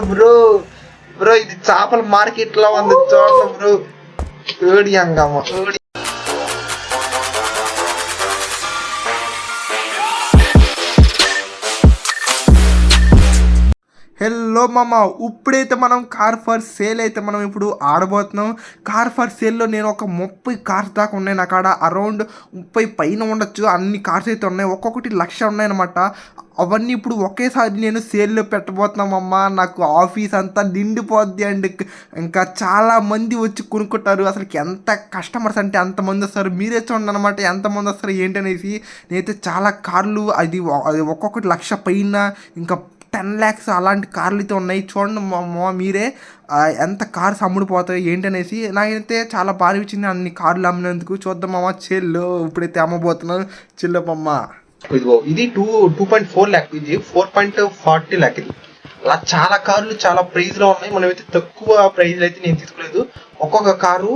చూడండి bro. Bro ఇది చేపల మార్కెట్ లో ఉంది చూడండి bro. AD Angamma AD. Hello మామ, ఇప్పుడైతే మనం కార్ ఫర్ సేల్ అయితే మనం ఇప్పుడు ఆడబోతున్నాం. కార్ ఫర్ సేల్లో నేను ఒక 30 కార్స్ దాకా ఉన్నాయి నా కాడ. అరౌండ్ 30 పైన ఉండొచ్చు. అన్ని కార్స్ అయితే ఉన్నాయి, ఒక్కొక్కటి 1,00,000 ఉన్నాయన్నమాట. అవన్నీ ఇప్పుడు ఒకేసారి నేను సేల్లో పెట్టబోతున్నామమ్మా. నాకు ఆఫీస్ అంతా నిండిపోద్ది అండ్ ఇంకా చాలా మంది వచ్చి కొనుక్కుంటారు. అసలు ఎంత కస్టమర్స్ అంటే అంతమంది వస్తారు. మీరే చూడండి అనమాట ఎంతమంది వస్తారు ఏంటనేసి. నేనైతే చాలా కార్లు అది ఒక్కొక్కటి 1,00,000 పైన ఇంకా 10 lakhs అలాంటి కార్లు అయితే ఉన్నాయి. చూడండి మీరే ఎంత కార్స్ అమ్ముడిపోతాయి ఏంటనేసి. నాకైతే చాలా బాగా అనిపించింది అన్ని కార్లు అమ్మినందుకు. చూద్దామమ్మ చెల్లు ఇప్పుడైతే అమ్మబోతున్నాను. చెల్లమ్మమ్మ ఇదిగో ఇది 2.4 lakh, ఇది 4.40 lakh. ఇది అలా చాలా కార్లు చాలా ప్రైజ్ లో ఉన్నాయి. మనమైతే తక్కువ ప్రైజ్ అయితే నేను తీసుకోలేదు. ఒక్కొక్క కారు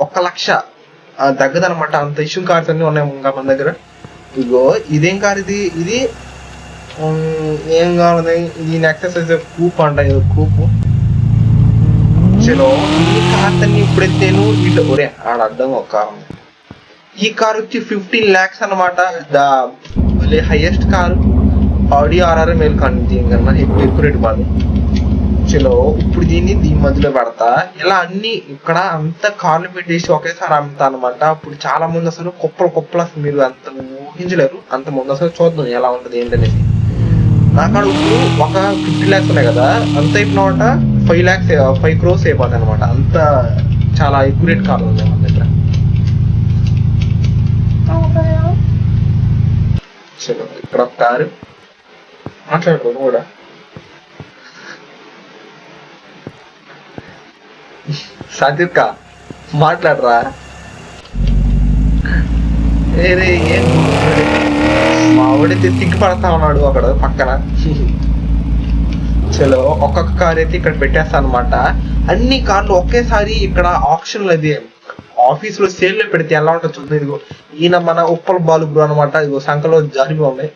1,00,000 తగ్గదనమాట. అంత ఇష్యూ కార్స్ అన్ని ఉన్నాయి ఇంకా మన దగ్గర. ఇదిగో ఇదేం కార్ ఇది? ఇది ఏం కావాలి? ఇది నెక్సెస్ కూప్ అంట, కూపు. చలో ఈ కార్ అన్ని ఇప్పుడైతే ఇటు ఒరే ఆడ అడ్డం ఒక కారు. ఈ కార్ వచ్చి 15 lakhs అనమాట. హైయెస్ట్ కారు ఆడి RR మేలు కానీ దీనికన్నా ఎక్కువ రేటు బాగా. చలో ఇప్పుడు దీని మధ్యలో పెడతా. ఇలా అన్ని ఇక్కడ అంతా కార్లు పెట్టేసి ఒకేసారి అమ్ముతా అనమాట. అప్పుడు చాలా మంది అసలు కుప్పలు అసలు మీరు అంత ఊహించలేరు. అంత మంది అసలు చూద్దాం ఎలా ఉంటుంది ఏంటనేసి. నాకాడ ఇప్పుడు ఒక 50 lakhs ఉన్నాయి కదా, అంత అయిపోయినమాట 5 crores అయిపోతాయి అనమాట. అంత చాలా ఎక్కువ రేట్ కార్లు ఉన్నాయి మన దగ్గర. చలో ఇక్కడ ఒక కారు మాట్లాడుకోను కూడా. సాధిక మాట్లాడరా. ఏం మా వాడైతే సిగ్గుపడతా ఉన్నాడు అక్కడ పక్కన. చలో ఒక్కొక్క కార్ అయితే ఇక్కడ పెట్టేస్తా అనమాట. అన్ని కార్లు ఒకేసారి ఇక్కడ ఆప్షన్ అది ఆఫీస్ లో సేల్ లో పెడితే ఎలా ఉంటుంది చూద్దాం. ఇదిగో ఈయన మన ఉప్పల బాలు బ్రో అనమాట. ఇదిగో సంఖలో జారిగా ఉన్నాయి.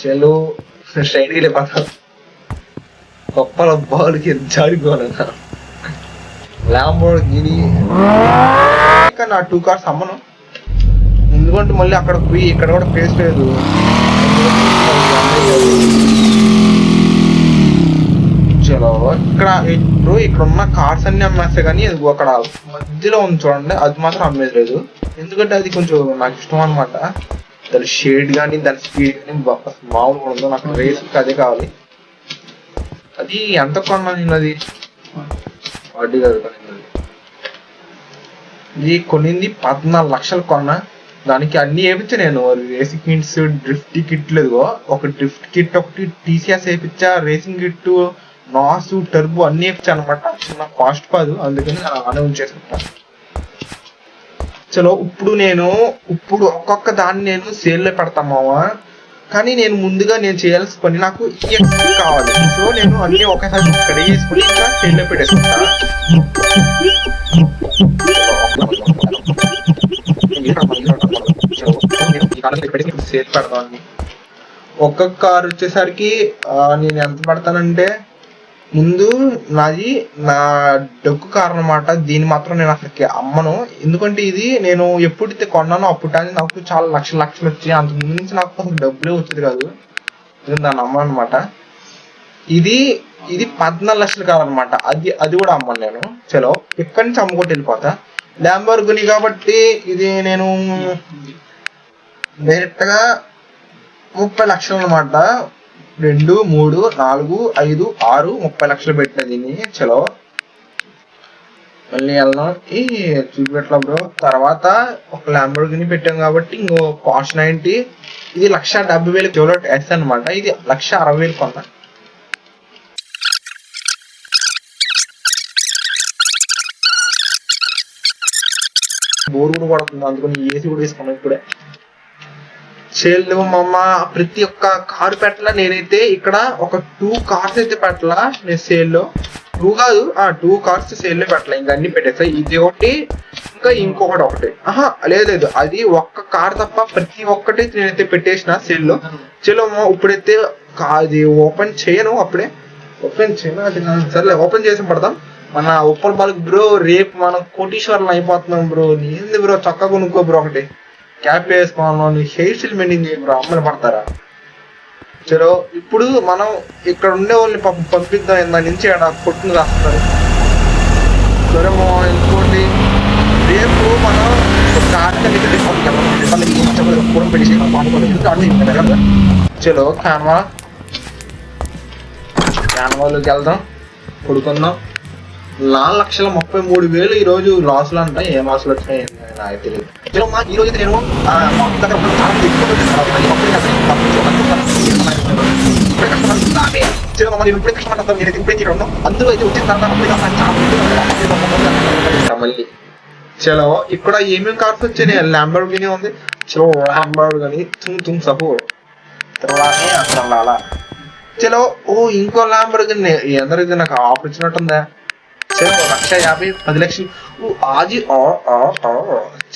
చలో స్ట్రైట్ గా వెళ్ళిపోతా. ఉప్పల బాలుకి జారిపోనా ల్యాంబోర్గిని. నా 2 కార్స్ అమ్మను, ఎందుకంటే మళ్ళీ అక్కడ పోయి ఇక్కడ కూడా ప్లేస్ లేదు. చలో ఇక్కడ ఉన్న కార్స్ అన్ని అమ్మేస్తాయి కానీ అక్కడ మధ్యలో ఉంది చూడండి, అది మాత్రం అమ్మేది లేదు. ఎందుకంటే అది కొంచెం నాకు ఇష్టం అనమాట. దాని షేడ్ కానీ దాని స్పీడ్ కానీ మామూలుగా ఉండదు. నాకు రేస్ అదే కావాలి. అది ఎంత కొన్నా నేను అది వాటి కాదు కొనింది. ఇది కొనింది 14 లక్షలు కొన్నా. దానికి అన్ని వేయించా నేను. రేసింగ్ కిట్స్, డ్రిఫ్ట్ కిట్ లేదు, ఒక డ్రిఫ్ట్ కిట్ ఒకటి, TCS వేయించా, రేసింగ్ కిట్, నాస్, టర్బో అన్ని వేయించా అనమాట. చిన్న కాస్ట్ కాదు, అందుకని నేను అలానే ఉంచేసుకుంటా. చలో ఇప్పుడు ఒక్కొక్క దాన్ని నేను సేల్లో పెడతామావా. కానీ నేను ముందుగా నేను చేయాల్సిన పని నాకు EXP కావాలి. సో నేను అన్ని ఒకేసారి ఇక్కడ వేసుకుని ఇంకా సేల్లో పెట్టేసుకుంటా. సేల్ పెడతాను. ఒక్కొక్క కార్ వచ్చేసరికి నేను ఎంత పెడతానంటే, ముందు నాది నా డొక్కు కార్ అనమాట. దీన్ని మాత్రం నేను అసలుకి అమ్మను. ఎందుకంటే ఇది నేను ఎప్పుడైతే కొన్నానో అప్పుడు నాకు చాలా లక్షలు వచ్చాయి. అంత ముందు నుంచి నాకు అసలు డబ్బులే వచ్చేది కాదు. నేను దాన్ని అమ్మను అనమాట. ఇది 14 లక్షలు కావాలన్నమాట. అది కూడా అమ్మను నేను. చలో ఇక్కడి నుంచి అమ్ముకుంటూ వెళ్ళిపోతా. ల్యాంబోర్గిని కాబట్టి ఇది నేను డైరెక్ట్ గా 30 లక్షలు అనమాట. 2, 3, 4, 5, 6, 30 లక్షలు పెట్టిన దీన్ని. చలో మళ్ళీ వెళ్దాం. చూపెట్లా బ్రో. తర్వాత ఒక ల్యాంబోర్గిని పెట్టాం కాబట్టి ఇంకో Porsche 990. ఇది 1,70,000 Chevrolet S అనమాట. ఇది 1,60,000 కొన్నా. బోర్ కూడా పడుతుంది, అందుకని ఏసీ కూడా వేసుకున్నాం ఇప్పుడే. చేయాలి మా అమ్మ. ప్రతి ఒక్క కారు పెట్టలా. నేనైతే ఇక్కడ ఒక 2 కార్స్ అయితే పెట్టలా నేను సేల్లో. 2 కాదు, 2 కార్స్ సేల్లో పెట్టలా. ఇంకా అన్ని పెట్టేస్తాయి. ఇది ఒకటి, ఇంకా ఇంకొకటి ఒకటి. లేదు, అది ఒక్క కార్ తప్ప ప్రతి ఒక్కటి నేనైతే పెట్టేసిన సేల్లో. చలో ఇప్పుడైతే అది ఓపెన్ చేయను. అప్పుడే ఓపెన్ చిన్న సర్లే ఓపెన్ చేసి పడతాం. మన ఉప్పల్ బాలకు బ్రో రేపు మనం కోటీశ్వరులు అయిపోతున్నాం బ్రో. ఏంది బ్రో చొక్కా కొనుక్కో బ్రో, ఒకటి క్యాప్ వేసుకోవాలి, హెయిర్ స్టైల్ మెయింటైన్ చేయ బ్రో, అమ్మని పడతారా. చలో ఇప్పుడు మనం ఇక్కడ ఉండే వాళ్ళని పంపిద్దాం, దాని నుంచి ఆడ కొట్టును రాస్తారు. సరే ఇంకోటి రేపు మనం చలో క్యాన్వాలోకి వెళ్దాం, కొడుకుందాం. 4,33,000 ఈ రోజు లాసులు అంట. ఏ లాసులు వచ్చినాయి నాకు తెలియదు. చలో మా ఈ రోజు నేను ఇప్పుడే కష్టపడతాను, నేను ఇప్పుడే తీయడం అందులో అయితే వచ్చిన మళ్ళీ. చలో ఇక్కడ ఏమేమి కార్స్ వచ్చాయి, ల్యాంబోర్గిని ఉంది. చలో ల్యాంబోర్గిని తుమ్ సహో తర్వాతనే అసలు. చలో ఇంకో ల్యాంబోర్గిని ఎందరైతే నాకు ఆఫర్ ఇచ్చినట్టుందా. చలో 1,50,000 10 లక్షలు ఆజీ.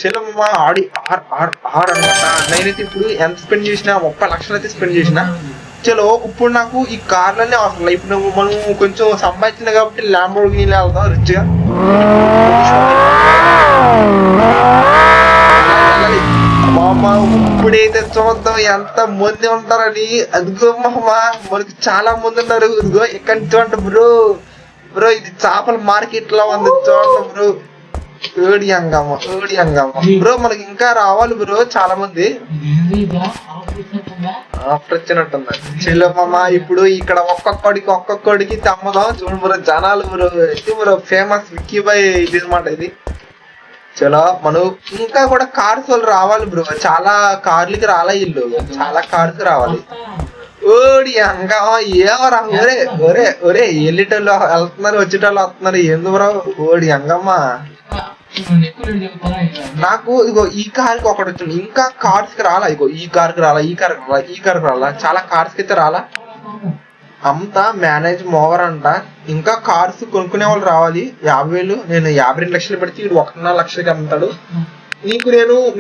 చలో మా ఆడి ఆర్ అనమాట. నేనైతే ఇప్పుడు ఎంత స్పెండ్ చేసినా 30 లక్షలు అయితే స్పెండ్ చేసిన. చలో ఇప్పుడు నాకు ఈ కార్లన్నీ అవసరం. ఇప్పుడు మనం కొంచెం సంపాదించింది కాబట్టి ల్యాంబోర్గిని వెళ్దాం రిచ్గా. ఇప్పుడైతే చూద్దాం ఎంత మంది ఉంటారని. అదిగో మామ మనకి చాలా మంది ఉన్నారు. ఇదిగో ఇక్కడ చూడండి బ్రో. బ్రో ఇది చేపల మార్కెట్ లో ఉంది చూడండి బ్రో. ఏడి అంగమ్మ బ్రో, మనకి ఇంకా రావాలి బ్రో చాలా మంది. ఆఫర్ వచ్చినట్టుంది. చెల్లో మామ ఇప్పుడు ఇక్కడ ఒక్కొక్కడికి తమ్మదాం. చూడు బ్రో జనాలు బ్రో, ఇది బ్రో ఫేమస్ విక్కీ బాయ్ ఇది అనమాట ఇది. చలో మనం ఇంకా కూడా కార్స్ వాళ్ళు రావాలి బ్రో. చాలా కార్లకి రాలే ఇల్లు, చాలా కార్స్ రావాలి. ఓడి అంగా ఏమరా ఒరే వెళ్ళేటోళ్ళు వెళ్తున్నారు, వచ్చేటోళ్ళు వస్తున్నారు. ఎందుకు బ్రో ఓడి అంగమ్మ. నాకు ఇగో ఈ కార్కి ఒకటి వచ్చింది, ఇంకా కార్స్ కి రాలా. ఇగో ఈ కార్కి రాలా, చాలా కార్స్ కి అయితే రాలా. అంతా మేనేజ్ మోవర్ అంట. ఇంకా కార్స్ కొనుక్కునే వాళ్ళు రావాలి. 50,000 నేను 52 లక్షలు పెడితే వీడు 1.5 లక్షలకి అమ్ముతాడు. నీకు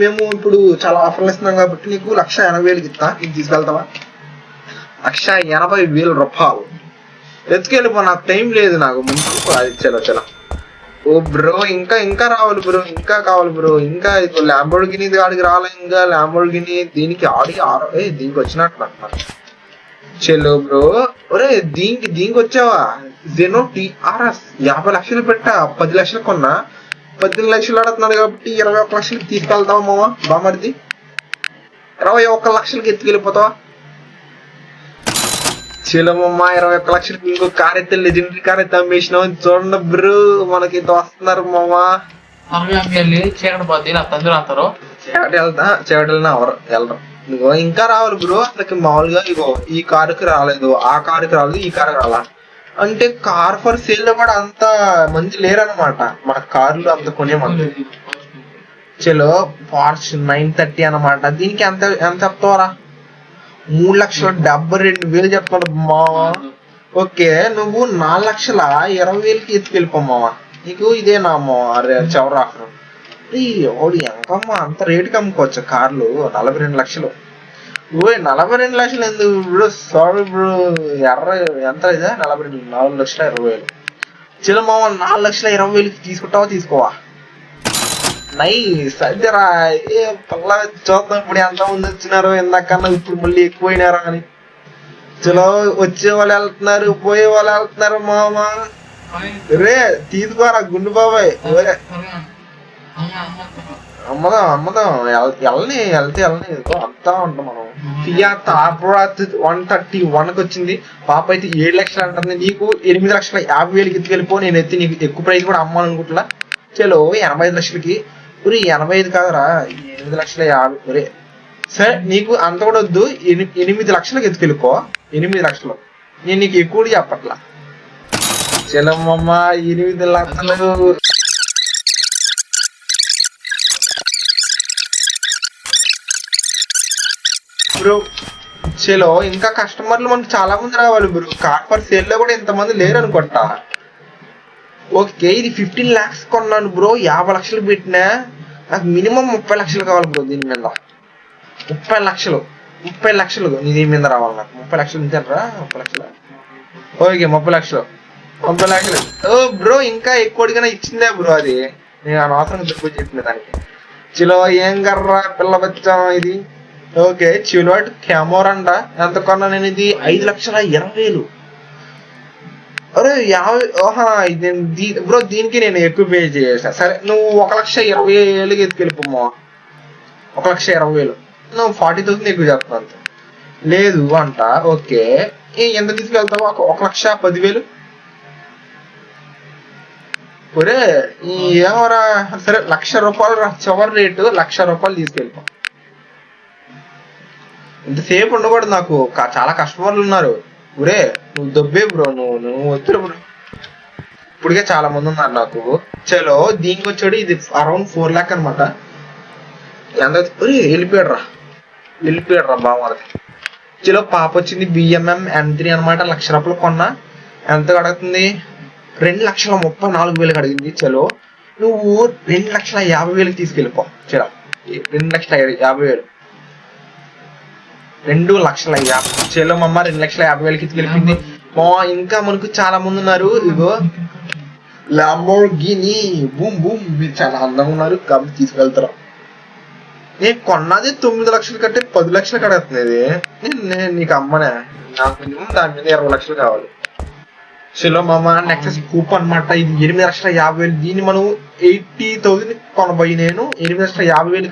మేము ఇప్పుడు చాలా ఆఫర్లు ఇస్తున్నాం కాబట్టి నీకు 1,80,000 ఇస్తా. ఇది తీసుకెళ్తావా? 1,80,000 రూపాయలు తెచ్చుకెళ్ళిపో. నాకు టైం లేదు, నాకు ముందు అది. చలో ఓ బ్రో ఇంకా రావాలి బ్రో, ఇంకా కావాలి బ్రో. ఇంకా ల్యాంబోర్గిని ఆడికి రాలే. ఇంకా ల్యాంబోర్గిని దీనికి దీనికి వచ్చినట్లు అంటున్నాను. చెల్లో బ్రో ఒరే దీనికి వచ్చావా? జెనో టిఆర్ఎస్ 50 లక్షలు పెట్టా, 10 లక్షలు కొన్నా. 10 లక్షలు ఆడుతున్నాడు కాబట్టి 21 లక్షలకి తీసుకెళ్తావా మామ బామర్ది? 21 లక్షలకి ఎత్తుకెళ్ళిపోతావా? చెల్లమ్మ 21 లక్షలకి ఇంకో కార్ అయితే లెజెండరీ కార్ అయితే అమ్మేసినావు. చూడండి బ్రో మనకి ఇంత వస్తున్నారు మామ. చీకటి వెళ్ళరు. ఇగో ఇంకా రావాలి బ్రో. అసలు మామూలుగా ఇగో ఈ కారుకి రాలేదు, ఆ కారుకి రాలేదు, ఈ కారుకి రాలా. అంటే కార్ ఫర్ సేల్ లో కూడా అంత మంది లేరనమాట మన కార్లు అంత కొనే మంది. చలో పార్చ్ 930 అనమాట. దీనికి ఎంత చెప్తావరా? 3,72,000 చెప్తాడు మావా. ఓకే నువ్వు 4,20,000కి ఎత్తుకెళ్ళిపో మావా. నీకు ఇదే నా మావా చివరి ఆఫర్. ఓడి ఎంకమ్మా అంత రేటుకి అమ్ముకోవచ్చు కార్లు. 42 లక్షలు. 42 లక్షలు ఎందుకు బ్రో? సారీ బ్రో, ఎంత ఇదే 4,20,000. చిన్న మామ 4,20,000కి తీసుకుంటావా? తీసుకోవా? నైస్ అయితేరా. పల్లా చూద్దాం ఇప్పుడు ఎంత మంది వచ్చినారో. ఇందాకన్నా ఇప్పుడు మళ్ళీ ఎక్కువైనారా అని. చలో వచ్చే వాళ్ళు వెళ్తున్నారు, పోయే వాళ్ళు వెళ్తున్నారు మామ. రే తీసుకోరా గుండు బాబాయ్. అమ్మదాం వెళ్తే అంతా ఉంటాం మనం. ఫియాట్ 131కి వచ్చింది. పాప అయితే 7 లక్షలు అంటుంది. నీకు 8,50,000కి ఎత్తుకెళ్ళిపో. నేను ఎత్తి నీకు ఎక్కువ ప్రైస్ కూడా అమ్మాలనుకుంటున్నా. చలో 85 లక్షలకి. 85 కాదురా, 8,50,000. ఒరే సరే నీకు అంత కూడా వద్దు, 8 లక్షలకి ఎత్తుకెళ్ళిపో. 8 లక్షలు నేను నీకు ఎక్కువ చెప్పట్లా. చలమ్మమ్మ 8 లక్షలు. బ్రో చలో ఇంకా కస్టమర్లు మనకు చాలా మంది రావాలి బ్రో. కార్ ఫర్ సేల్ లో కూడా ఇంతమంది లేరు అనుకుంటా. ఓకే ఇది 15 lakhs కొన్నాను బ్రో. 50 లక్షలు పెట్టినా. నాకు మినిమం 30 లక్షలు కావాలి బ్రో. దీని మీద 30 లక్షలు నీ దీని మీద రావాలి. నాకు 30 లక్షలు ఉంచారా? 30 లక్షలు ఓకే 30 లక్షలు ఓ బ్రో ఇంకా ఎక్కువ అడిగినా ఇచ్చిందే బ్రో అది నేను అనవసరంగా దుర్గు చెప్పింది దానికి చిలో ఏం కర్రా పిల్ల బచ్చా ఇది ఓకే చిలోట్ కెమెరా అంట ఎంత కొన్నా నేను ఇది 5,20,000 అరే 50 బ్రో దీనికి నేను ఎక్కువ పే చేసా సరే నువ్వు 1,20,000 ఎత్తుకెళ్ళిపోమ్మా 1,20,000 నువ్వు 40,000 ఎక్కువ చెప్తాను అంత లేదు అంట ఓకే ఎంత తీసుకెళ్తావు 1,10,000 ఒరే ఏమరా సరే ₹1,00,000 చివరి రేటు ₹1,00,000 తీసుకెళ్ళిపో ఇంతసేపు ఉండకూడదు నాకు చాలా కస్టమర్లు ఉన్నారు ఒరే నువ్వు దొబ్బే బ్రో నువ్వు వద్దు బ్రో ఇప్పటికే చాలా మంది ఉన్నారు నాకు చలో దీనికి వచ్చాడు ఇది అరౌండ్ 4 lakh అనమాట ఎంత వెళ్ళిపోయాడు రా బాగుంది చలో పాప వచ్చింది BMM M3 అనమాట ₹1,00,000 కొన్నా ఎంత అడుగుతుంది 2,34,000 అడిగింది చలో నువ్వు 2,50,000 తీసుకెళ్ళిపో చలో 2,50,000 2,50,000 చలో మమ్మ 2,50,000 తీసుకెళ్ళిపోయింది మా ఇంకా మనకు చాలా మంది ఉన్నారు ఇగో లంబోర్గిని బూమ్ బూమ్ చాలా అందంగా ఉన్నారు కాబట్టి తీసుకెళ్తారు నేను కొన్నది 9 లక్షలు కంటే 10 లక్షలు కడుగుతుంది నేను నీకు అమ్మనే నాకు మినిమం దాని మీద 20 లక్షలు కావాలి చలో మామ నెక్సెస్ కూప్ అనమాట ఇది 8,50,000 దీన్ని మనం 80,000 కొనబోయి నేను 8,50,000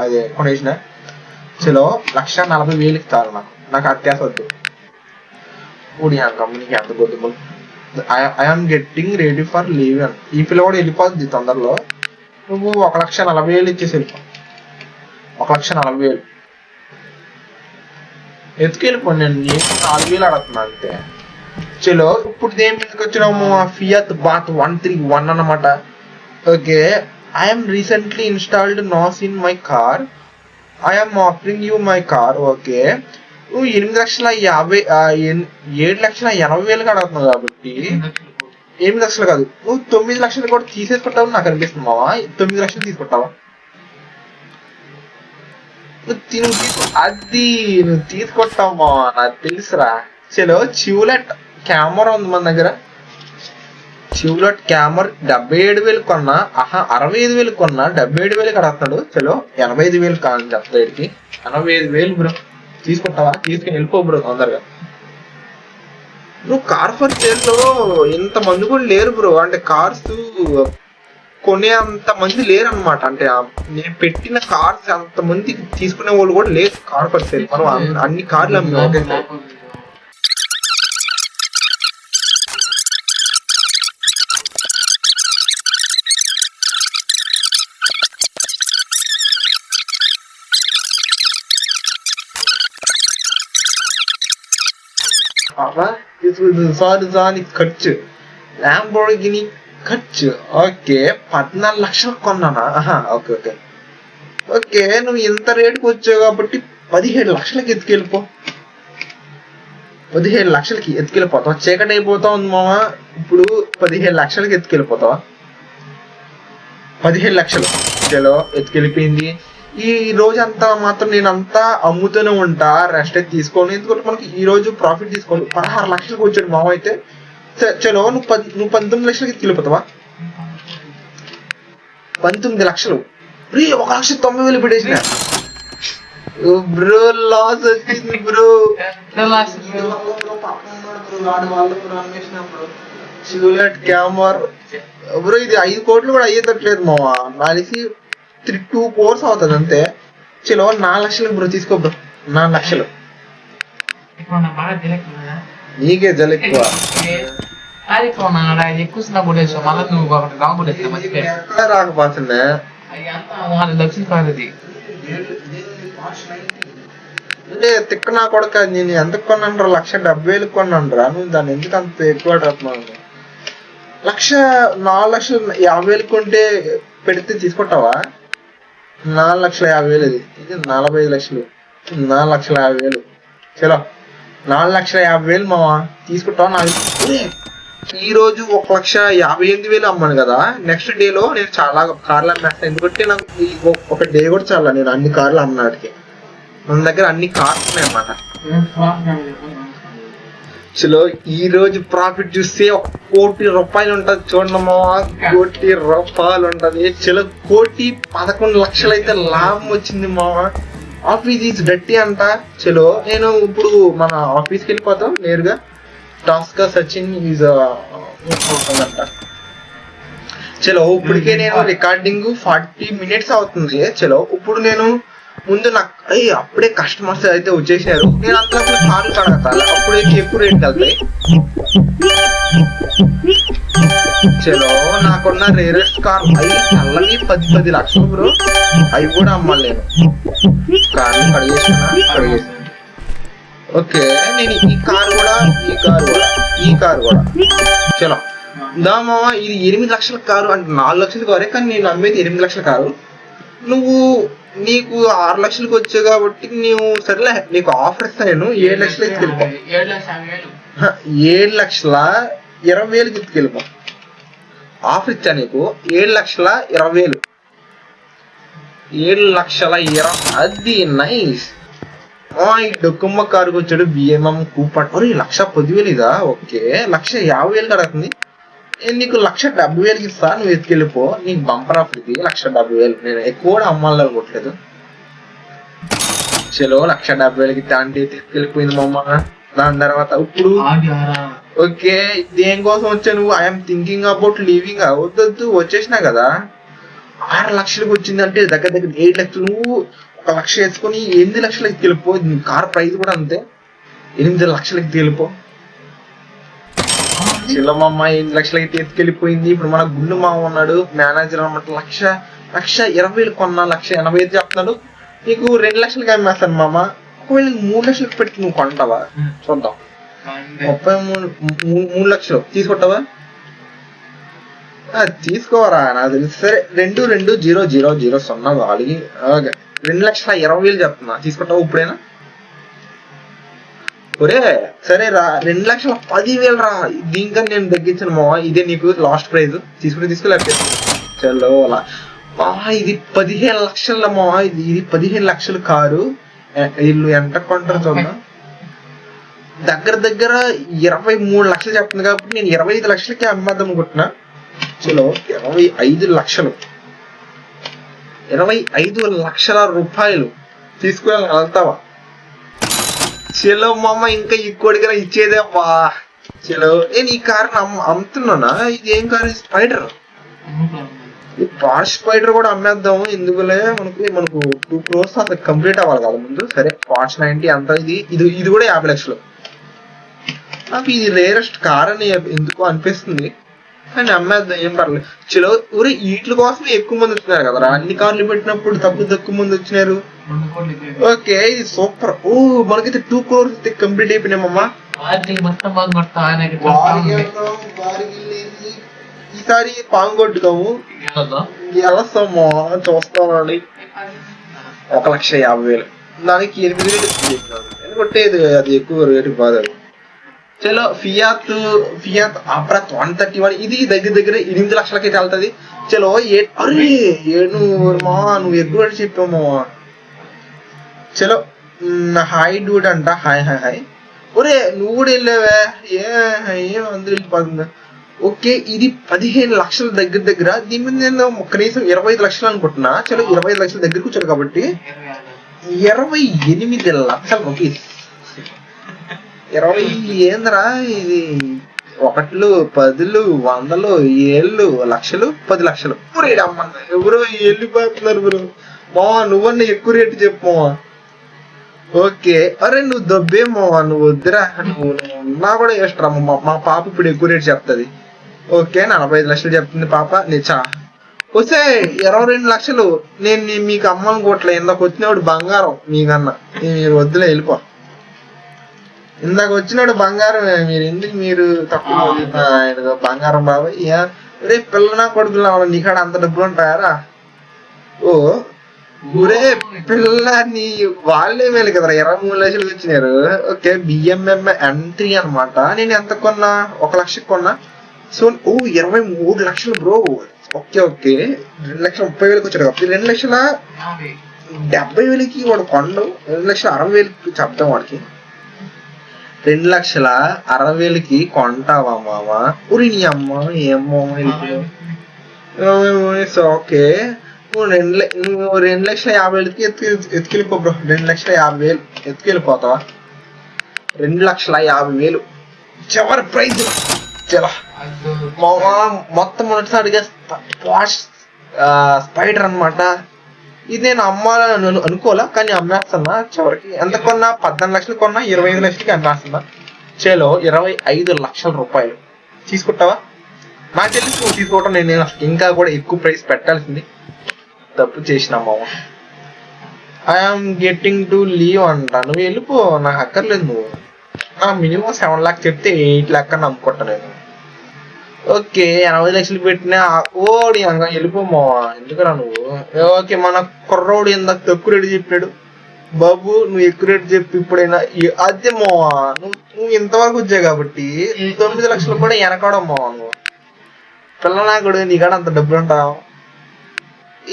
అదే కొనేసిన చలో 1,40,000 చాలు నాకు అత్యాస వద్దు కంపెనీకి ఎంత గొద్దు I'm getting ready for leave అని ఈ పిల్ల కూడా వెళ్ళిపోతుంది తొందరలో నువ్వు 1,40,000 ఇచ్చేసి వెళ్ళిపో 1,40,000 ఎత్తుకెళ్ళిపోయి నేను 4,000 అడుగుతున్నా అంతే చలో ఇప్పుడు దేని మీదకి వచ్చినాము ఫియత్ బాత్ 131 అన్నమాట okay I'm recently installed NOS in my car I'm offering you my car okay నువ్వు 7,80,000 అడుగుతున్నావు కాబట్టి 8 లక్షలు కాదు నువ్వు 9 లక్షలు కూడా తీసేసుకుంటావు నాకు అనిపిస్తుంది మావా 9 లక్షలు తీసుకుంటావా నువ్వు తీసుకొట్టావు మావా నాకు తెలుసురా చలో చివులెట్ కెమెరా ఉంది మన దగ్గర చివులెట్ కెమెరా 77,000 కొన్నా 65,000 కొన్నా 77,000 అడుగుతున్నాడు చలో 85,000 కాని చెప్తాడికి 85,000 బ్రో తీసుకుంటావా తీసుకుని వెళ్ళిపో బ్రో తొందరగా నువ్వు కార్ ఫర్ సేల్ లో ఇంత మంది కూడా లేరు బ్రో అంటే కార్స్ కొనే అంత మంది లేరు అనమాట అంటే నేను పెట్టిన కార్స్ అంత మంది తీసుకునే వాళ్ళు కూడా లేరు కార్ ఫర్ సేల్ మనం అన్ని కార్లు అమ్మి ఒకేసారి సారీ ఖర్చు ల్యాంబోర్గిని ఖర్చు ఓకే 14 లక్షలు కొన్నానా ఓకే ఓకే ఓకే నువ్వు ఇంత రేటుకి వచ్చావు కాబట్టి 17 లక్షలకి ఎత్తుకెళ్ళిపో 17 లక్షలకి ఎత్తుకెళ్ళిపోతావా చీకటి అయిపోతా ఉంది మామ ఇప్పుడు 17 లక్షలకి ఎత్తుకెళ్ళిపోతావా 17 లక్షలు చలో ఎత్తుకెళ్ళిపోయింది ఈ రోజు అంతా మాత్రం నేను అంతా అమ్ముతూనే ఉంటా రెస్ట్ అయితే తీసుకోను ఎందుకంటే మనకి ఈ రోజు ప్రాఫిట్ తీసుకోండి 16 లక్షలకు వచ్చాడు మామ అయితే చలో నువ్వు 19 లక్షలకి ఎత్తుకెళ్ళిపోతావా 19 లక్షలు 1,90,000 పెట్టేసిన బ్రో లాస్ వచ్చింది బ్రో చివులెట్ కెమెరా బ్రో ఇది 5 కోట్లు కూడా అయ్యేటట్లేదు మావా నాలిసి 2 crores అవుతుంది అంతే చలో 4 లక్షలు బ్రో తీసుకో బ్రో 4 లక్షలు నీకే జల ఎక్కువ రాకపోతుండే అంటే తిక్కనా కొడక నేను ఎంత కొన్నాను 1,70,000 కొన్నాను రా నువ్వు దాన్ని ఎందుకు అంత ఎక్కువ అడుగుతున్నావు 4,50,000 కొంటే పెడితే తీసుకుంటావా 4,50,000 ఇది 45 లక్షలు 4,50,000 చలో 4,50,000 మావా తీసుకుంటావా నాకు ఈ రోజు 1,58,000 అమ్మాను కదా నెక్స్ట్ డే లో నేను చాలా కార్లు అమ్మేస్తాను ఎందుకంటే నాకు ఒక డే కూడా చాలా నేను అన్ని కార్లు అమ్మనాటికి మన దగ్గర అన్ని కార్స్ ఉన్నాయి అన్నమాట చలో ఈ రోజు ప్రాఫిట్ చూస్తే 1,00,00,000 రూపాయలు ఉంటది చూడండి మావా, 1,00,00,000 రూపాయలు ఉంటది. చలో 1,11,00,000 అయితే లాభం వచ్చింది మావా. ఆఫీస్ ఈజ్ డట్టి అంట. చలో నేను ఇప్పుడు మన ఆఫీస్కి వెళ్ళిపోతాం నేరుగా. టాస్క్ సచిన్ ఈజ్ ఉంటుందంట. చలో ఇప్పటికే నేను రికార్డింగ్ 40 minutes అవుతుంది. చలో ఇప్పుడు నేను ముందు నాకు అప్పుడే కస్టమర్స్ అయితే వచ్చేసారు. నేను అంతా కార్లు కడగతాను, అప్పుడే ఎక్కువ రేట్ వెళ్తాయి. చలో నాకున్న రేరెస్ట్ కార్ నల్లవి 10 లక్షలు బ్రో. అవి కూడా అమ్మాలి నేను. కార్లు కడిగేసాను. ఓకే నేను ఈ కార్ కూడా చలో దామా. ఇది 8 లక్షల కారు అంటే 4 లక్షల కారే, కానీ నేను అమ్మేది 8 లక్షల కారు. నీకు 6 లక్షలకు వచ్చావు కాబట్టి నీవు సరేలే, నీకు ఆఫర్ ఇస్తాను. 7 లక్షలు ఎత్తుకెళ్ళిపో. 7,20,000 ఎత్తుకెళ్ళిపో. ఆఫర్ ఇచ్చా నీకు 7,20,000. 7,20,000 అది నైస్. ఈ డొక్కుమ్మ కారుకు వచ్చాడు బిఎంఎం కూపన్. 1,10,000 ఇదా? ఓకే 1,50,000 కడుగుతుంది. నీకు 1,70,000 ఇస్తా, నువ్వు ఎత్తుకెళ్ళిపో. నీకు బంపర్ ఆఫర్ ఇది 1,70,000. నేను ఎక్కువ కూడా అమ్మాలనుకోవట్లేదు. చలో 1,70,000కి తాంటి ఎత్తుకెళ్ళిపోయింది మమ్మ. దాని తర్వాత ఇప్పుడు ఓకే దేనికోసం వచ్చా నువ్వు? I'm thinking about leaving. వద్దొద్దు, వచ్చేసినా కదా. 6 లక్షలకు వచ్చిందంటే దగ్గర 8 లక్షలు. నువ్వు 1 లక్ష వేసుకొని 8 లక్షలకి ఎత్తుకెళ్ళిపో. కార్ ప్రైస్ కూడా అంతే, 8 లక్షలకి ఎత్తుకెళ్ళిపో. చిల్లమ్మ 8 లక్షలకి ఎత్తుకెళ్ళిపోయింది. ఇప్పుడు మన గుండు మామ ఉన్నాడు మేనేజర్ అనమాట. 1,20,000 కొన్నా 1,85,000 చెప్తున్నాడు. నీకు 2 లక్షలకి అమ్మేస్తాను మామ. ఒకవేళ 3 లక్షలకు పెట్టి నువ్వు కొంటావా? చూద్దాం. 3 లక్షలు తీసుకుంటావా? తీసుకోవరా నాకు తెలుసు. సరే 2,20,000 వాళ్ళకి 2,20,000 చెప్తున్నా. తీసుకుంటావా ఇప్పుడైనా? ఒరే సరే రా, 2,10,000 రా. దీనికని నేను తగ్గించాను మావా. ఇదే నీకు లాస్ట్ ప్రైజ్. తీసుకోలేకపోతే చలో అలా. ఇది 15 లక్షల మావా. ఇది 15 లక్షల కారు. వీళ్ళు ఎంత కొంటారు చూద్దాం. దగ్గర 23 లక్షలు చెప్తుంది కాబట్టి నేను 25 లక్షలకి అమ్మేద్దాం అనుకుంటున్నా. చలో 25 లక్షలు, 25 లక్షల రూపాయలు తీసుకువెళ్తావా? చలో మామ ఇంకా ఎక్కువగా ఇచ్చేదే అబ్బా. చలో నేను ఈ కార్ అమ్ముతున్నానా? ఇది ఏం కారు? స్పైడర్. ఈ పార్ష్ స్పైడర్ కూడా అమ్మేద్దాము. ఎందుకులే, మనకు 2 crores అసలు కంప్లీట్ అవ్వాలి కదా ముందు. సరే పార్ష్ 90 అంతా. ఇది కూడా 50 లక్షలు. నాకు ఇది రేరెస్ట్ కార్ అని ఎందుకు అనిపిస్తుంది, కానీ అమ్మేద్దాం, ఏం పర్లేదు. చలో ఊరే వీటి కోసమే ఎక్కువ మంది వచ్చినారు కదరా. అన్ని కార్లు పెట్టినప్పుడు తక్కువ మంది వచ్చినారు. ఓకే ఇది సూపర్. ఓ మనకైతే 2 crores కంప్లీట్ అయిపోయినామమ్మా. ఈసారి పాము కొట్టుకోము, గెలుస్తాము. చూస్తామని 1,50,000 దానికి 8,000 ఎందుకంటే అది ఎక్కువ రేటు కాదు. చలో ఫియాత్ అప్రాత్ 131 ఇది దగ్గర 8 లక్షలకైతే వెళ్తుంది. చలో అరే నువ్వు ఎక్కువ చెప్పామా. చలో హాయ్ డూడ్ అంట. హాయ్. ఒరే నువ్వు కూడా వెళ్ళావే, ఏం అందరూ వెళ్ళిపోతుంది. ఓకే ఇది 15 లక్షల దగ్గర. దీని మీద నేను కనీసం 25 లక్షలు అనుకుంటున్నా. చలో 25 లక్షల దగ్గరకు వచ్చాడు కాబట్టి 28 లక్షల రూపీస్. 20 ఏంద్రా ఇది? 1, 10, 100, 7 లక్షలు, 10 లక్షలు. ఎవరో వెళ్ళిపోతున్నారు బ్రో. మావా నువ్వన్నా ఎక్కువ రేటు చెప్పు. ఓకే అరే నువ్వు దబ్బే మావా, నువ్వు వద్దురా. నువ్వు నా కూడా ఎక్స్ట్రా. మా పాప ఇప్పుడు ఎక్కువ రేటు చెప్తుంది. ఓకే 45 లక్షలు చెప్తుంది పాప. నిచా వస్తే 22 లక్షలు నేను మీకు అమ్మనుకోవట్లే. ఇందాక వచ్చినప్పుడు బంగారం మీకన్నా. మీరు వద్దులే వెళ్ళిపో. ఇందాక వచ్చినాడు బంగారం. మీరు ఎందుకు మీరు తక్కువ బంగారం బాబాయ్? రేపు పిల్లనా కొడుకున్నా నీకాడ అంత డబ్బులు ఉంటాయారా? ఓ ఊరే పిల్ల నీ వాళ్ళే మేలు కదరా. 23 లక్షలు వచ్చినారు. ఓకే బిఎంఎం N3 అనమాట. నేను ఎంత కొన్నా? 1 లక్షకి కొన్నా. సో 23 లక్షలు బ్రో. ఓకే 2,30,000 వచ్చాడు కాబట్టి 2,70,000కి వాడు కొండు. 2,60,000 చెప్తాం వాడికి. 2,60,000కి కొంటావా మామ? ఉరి నీ అమ్మ ఏమో ఓకే. నువ్వు 2,50,000కి ఎత్తుకెళ్ళిపో బ్రో. 2,50,000 ఎత్తుకెళ్ళిపోతావా? 2,50,000 చివరి ప్రైజ్. చలో మామ, మొత్తం మొదటిసారిగా స్పైడర్ అన్నమాట. ఇది నేను అమ్మాలని అనుకోలే, కానీ అమ్మేస్తున్నా చివరికి. ఎంత కొన్నా 14 లక్షలు కొన్నా 25 లక్షలకి అమ్మేస్తున్నా. చేలో 25 లక్షల రూపాయలు. తీసుకుంటావా? నాకు తెలిసి నువ్వు తీసుకోవటం, నేను ఇంకా కూడా ఎక్కువ ప్రైస్ పెట్టాల్సింది. తప్పు చేసినా మామ. ఐఎమ్ గెట్టింగ్ టు లీవ్ అంట. నువ్వు వెళ్ళిపో, నాకు అక్కర్లేదు. నువ్వు మినిమం 7 లాక్ చెప్తే 8 లాక్ అని నమ్ముకుంటా నేను. ఓకే, 80 లక్షలు పెట్టినా ఓడి అనగా వెళ్ళిపోమా. ఎందుకురా నువ్వు? ఓకే, మన కుర్రోడు ఇందాక తక్కువ రేటు చెప్పాడు. బాబు నువ్వు ఎక్కువ రేటు చెప్పి ఇప్పుడైనా అదే మోవా. నువ్వు ఇంతవరకు వచ్చావు కాబట్టి 9 లక్షలు కూడా వెనకాడమ్మా. నువ్వు పిల్ల నాకుడు, నీకాడ అంత డబ్బులు ఉంటావు.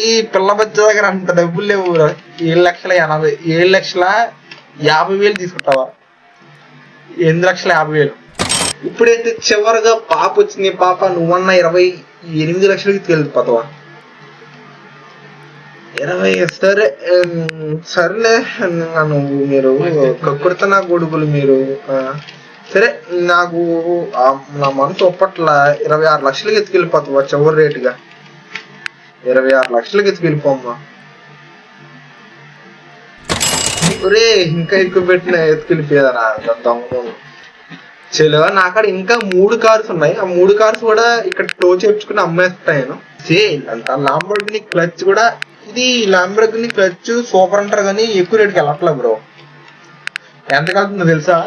ఈ పిల్ల బచ్చ దగ్గర అంత డబ్బులు లేవు. 7,50,000 తీసుకుంటావా? 8,50,000. ఇప్పుడైతే చివరిగా పాప వచ్చింది. పాప నువ్వన్న 28 లక్షలకి వెళ్ళిపోతావా? 20. సరేలే. నువ్వు మీరు కక్కుడుతున్నా కొడుకులు మీరు. సరే, నాకు నా మనసు ఒప్పట్ల 26 లక్షలకి ఎత్తుకెళ్ళిపోతావా? చివరి రేటుగా 26 లక్షలకి ఎత్తుకెళ్ళిపోమ్మా. ఒరే, ఇంకా ఎక్కువ పెట్టిన ఎత్తుకెళ్ళిపోయారా దొంగ. చలో, నాకాడ ఇంకా 3 కార్స్ ఉన్నాయి. ఆ 3 కార్స్ కూడా ఇక్కడ టో చేర్చుకుని అమ్మేస్తాను. సేల్ అంట. లాంబోర్గిని క్లచ్ కూడా, ఇది లాంబోర్గిని క్లచ్ సూపర్ అంటారు కానీ ఎక్కువ రేటుకి వెళ్ళట్లే బ్రో. ఎంత కలుగుతుందో తెలుసా?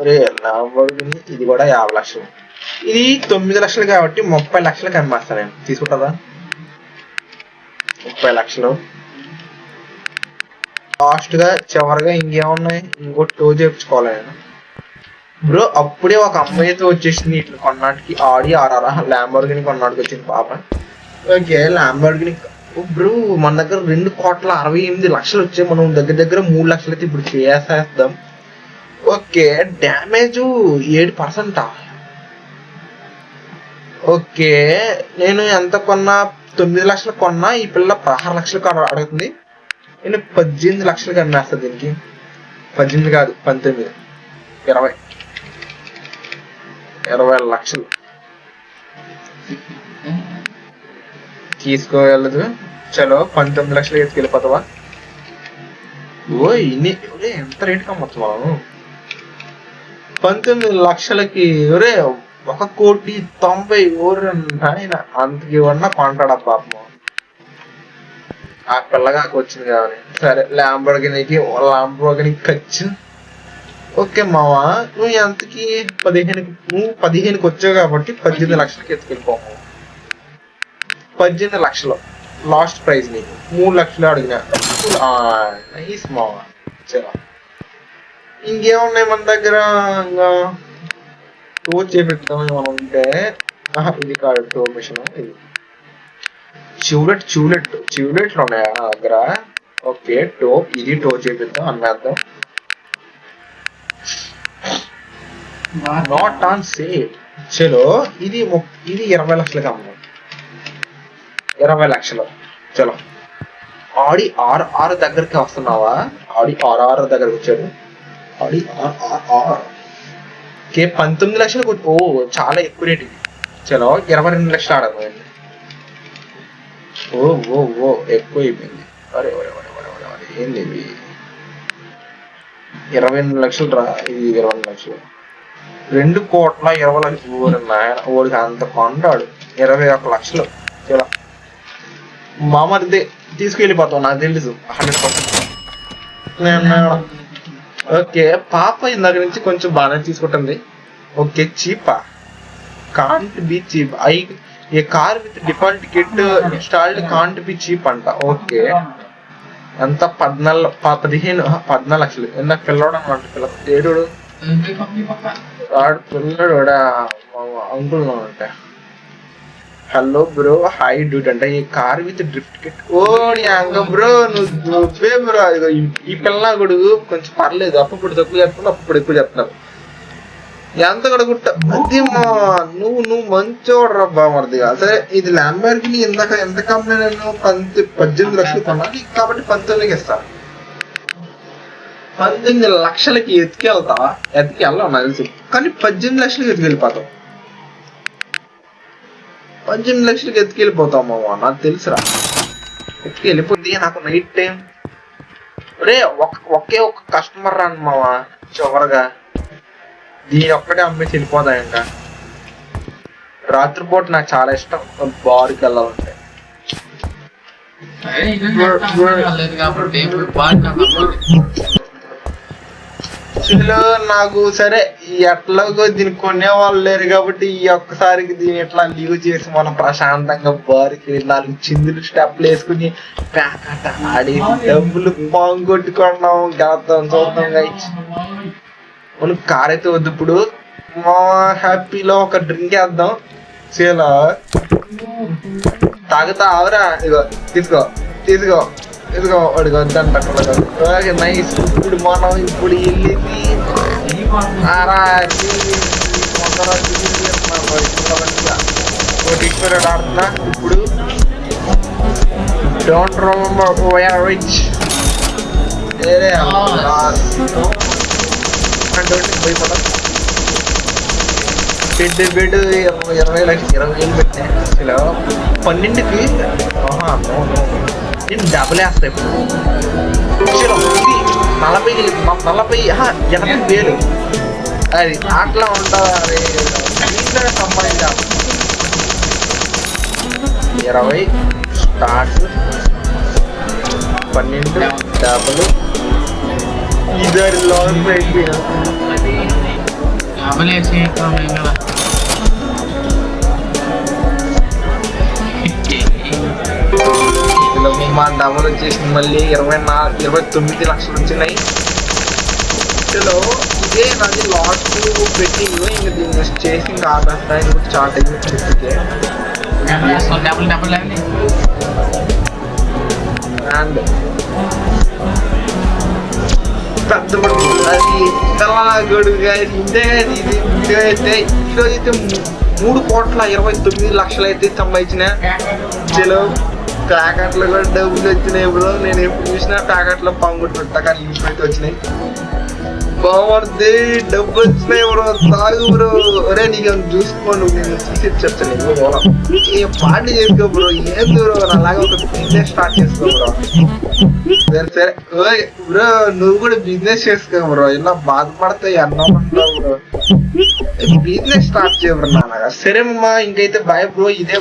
రే లాంబోర్గిని ఇది కూడా 50 లక్షలు. ఇది 9 లక్షలు కాబట్టి 30 లక్షలకి అమ్మేస్తాను నేను. తీసుకుంటుందా? 30 లక్షలు లాస్ట్ గా. చివరిగా ఇంకేమున్నాయి? ఇంకోటి టో చేయించుకోవాలి నేను బ్రో. అప్పుడే ఒక అమ్మాయితో వచ్చేసింది ఇట్లా కొన్నాటికి. ఆడి RR ల్యాంబోర్గిని కొన్నాటికి వచ్చింది పాప. ఓకే, ల్యాంబోర్గిని బ్రో మన దగ్గర 2,68 లక్షలు వచ్చాయి. మనం దగ్గర దగ్గర 3 లక్షలు అయితే ఇప్పుడు చేసేద్దాం. Okay, damage 7%. ఓకే, నేను ఎంత కొన్నా 9 లక్షలు కొన్నా. ఈ పిల్ల 16 లక్షలకు అడుగుతుంది. నేను 18 లక్షలకి అమ్మేస్తా దీనికి. 18 కాదు 19, 20 లక్షలు తీసుకోగలదు. చలో, 19 లక్షలు ఎత్తుకెళ్ళిపోతావా? ఓ ఇన్ని ఎంత రేటుకి అమ్మచ్చు మనం? 19 లక్షలకి. ఒరే 1,90,00,000 అంతకి ఉన్నా కొంటాడా పాపం. ఆ పిల్లగాకి వచ్చింది కావాలి. సరే, ల్యాంబోర్గినికి ఖర్చు. ఓకే మావా, నువ్వు ఎంతకి 15కి వచ్చావు కాబట్టి 18 లక్షలకి ఎత్తుకెళ్ళిపోము. 18 లక్షలు లాస్ట్ ప్రైజ్. నీకు 3 లక్షలు అడిగినా. నైస్ మావా. చలో, ఇంకేమున్నాయి మన దగ్గర? ఇంకా టో చేపిద్దాం ఏమైనా ఉంటే. ఇది కాదు టో మిషన్. ఇది చివులెట్లు ఉన్నాయా నా దగ్గర? ఓకే, టో ఇది టో చేపిద్దాం, అమ్మేద్దాం. Not on sale. చలో, ఇది 20 లక్షలకి అమ్మాయి. 20 లక్షలు. చలో, ఆడి RR దగ్గరికి వస్తున్నావా? ఆడి RR దగ్గరకు వచ్చాడు. ఆడి RR. ఓకే, 19 లక్షలకు. ఓ చాలా ఎక్కువ రేట్ ఇది. చలో, 22 లక్షలు ఆడదు. ఓ ఎక్కువ అయిపోయింది. అరే ఏంది ఇవి? 28 లక్షలు రా. ఇది 22 లక్షలు. 2,20,00,000. నాయన, ఓడికి అంత కొంటాడు. 21 లక్షలు. చలో మామది తీసుకెళ్ళిపోతావు, నాకు తెలుసు 100%. ఓకే, పాప ఇందాక నుంచి కొంచెం బాగానే తీసుకుంటుంది. ఓకే, చీపా? Can't be cheap. A car with default kit installed can't be cheap అంట. ఓకే, ఎంత? 14 లక్షలు. నాకు పిల్లడు అనమాట. ఏడు పిల్లడు అంకుల్ అంటే హలో బ్రో హాయ్ డూట్ అంటే ఈ కార్ విత్ డ్రిఫ్ట్ కిట్ ఓ అంగ బ్రో నువ్వే బ్రో ఈ పిల్ల కొడుకు కొంచెం పర్లేదు అప్పుడు తక్కువ చెప్తున్నావు అప్పుడు ఎక్కువ చెప్తున్నావు ఎంత కూడా గుట్ట అదేమో నువ్వు మంచోడ్రా బామర్దిగా సరే ఇది ల్యాంబర్గిని ఇందాక ఎంత కంపెనీ నేను 18 లక్షలు కొన్నాను కాబట్టి 19కి ఇస్తాను 19 లక్షలకి ఎత్తుకెళ్తావా ఎత్తుకెళ్ళావు నాకు తెలిసి కానీ 18 లక్షలకి ఎత్తుకెళ్ళిపోతావు 18 లక్షలకి ఎత్తుకెళ్ళిపోతావు మామ నాకు తెలుసురా ఎత్తుకెళ్ళిపోద్ది నాకు నైట్ టైం రే ఒకే ఒక కస్టమర్ రాను మామ చివరగా దీని ఒక్కటే అమ్మేసి వెళ్ళిపోతాయి ఇంకా రాత్రిపూట నాకు చాలా ఇష్టం బార్కి వెళ్ళాలంటే నాకు సరే ఎట్లాగో దీన్ని కొనేవాళ్ళు లేరు కాబట్టి ఈ ఒక్కసారికి దీన్ని ఎట్లా లీవ్ చేసి మనం ప్రశాంతంగా బారికి 4 చిందులు స్టెప్లు వేసుకుని ప్యాకట ఆడి డబ్బులు పాంగొట్టుకున్నాం గెలుతాం చూద్దాం గైస్ మనం కార్ అయితే వద్దు ఇప్పుడు మా హ్యాపీలో ఒక డ్రింక్ వేద్దాం చీలా తాగుతా ఆవరా ఇగో తీసుకో తీసుకో తీసుకో వాడికి వద్దంట ఓకే నైస్ ఇప్పుడు మనం ఇప్పుడు వెళ్ళేది ఆడుతున్నా ఇప్పుడు డోంట్ రిమెంబర్ వీఆర్ రిచ్ భయపడ బెడ్ 20 లక్షలు పెట్టినా ఇలా 12కి నేను డబ్బులు వేస్తా ఇప్పుడు ఇది 80,000 అది అట్లా ఉంటుంది దీంట్లో సంపాదించాలి 20 స్టార్ట్ 12 డబ్బులు ఇద్దరు లాస్ అయిపోయినా మా డబ్బులు వచ్చేసింది మళ్ళీ 29 లక్షలు వచ్చినాయి ఇందులో ఇదే నాది లాస్ట్ పెట్టింగ్ ఇంకా దీన్ని చేసి ఇంకా ఆపేస్తా ఇంకా స్టార్ట్ అయింది అండ్ పెద్ద అది గొడుగు ఇంతే ఇది వీడియో అయితే ఈరోజు అయితే 3,29,00,000 అయితే సంపాదించిన చలో ప్యాకెట్లు కూడా డబ్బులు వచ్చినాయి బ్రో నేను ఎప్పుడు చూసినా ప్యాకెట్లో పంగుట్టు కానీ ఇప్పుడైతే వచ్చినాయి బాగుంది డబ్బులు వచ్చినాయి బ్రో తాగు బ్రో ఒరే నీకు చూసుకోండి నేను తీసి చెప్తాను ఏ పార్టీ చేసుకో బ్రో ఏం బ్రో అలాగే ఒక బిజినెస్ స్టార్ట్ చేసుకో బ్రో సరే బ్రో నువ్వు కూడా బిజినెస్ చేసుకో బ్రో ఇలా బాధపడతాయి అన్నమంటావు బ్రో బిజినెస్ స్టార్ట్ చేయబ్రో నాన్నగా సరే అమ్మా ఇంకైతే బాయ్ బ్రో ఇదే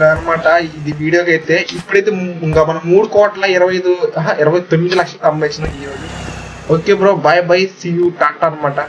అనమాట ఇది వీడియోకి అయితే ఇప్పుడైతే ఇంకా మనం 3,29,00,000 సంపాదించిన ఈ రోజు okay bro bye bye see you tata అనమాట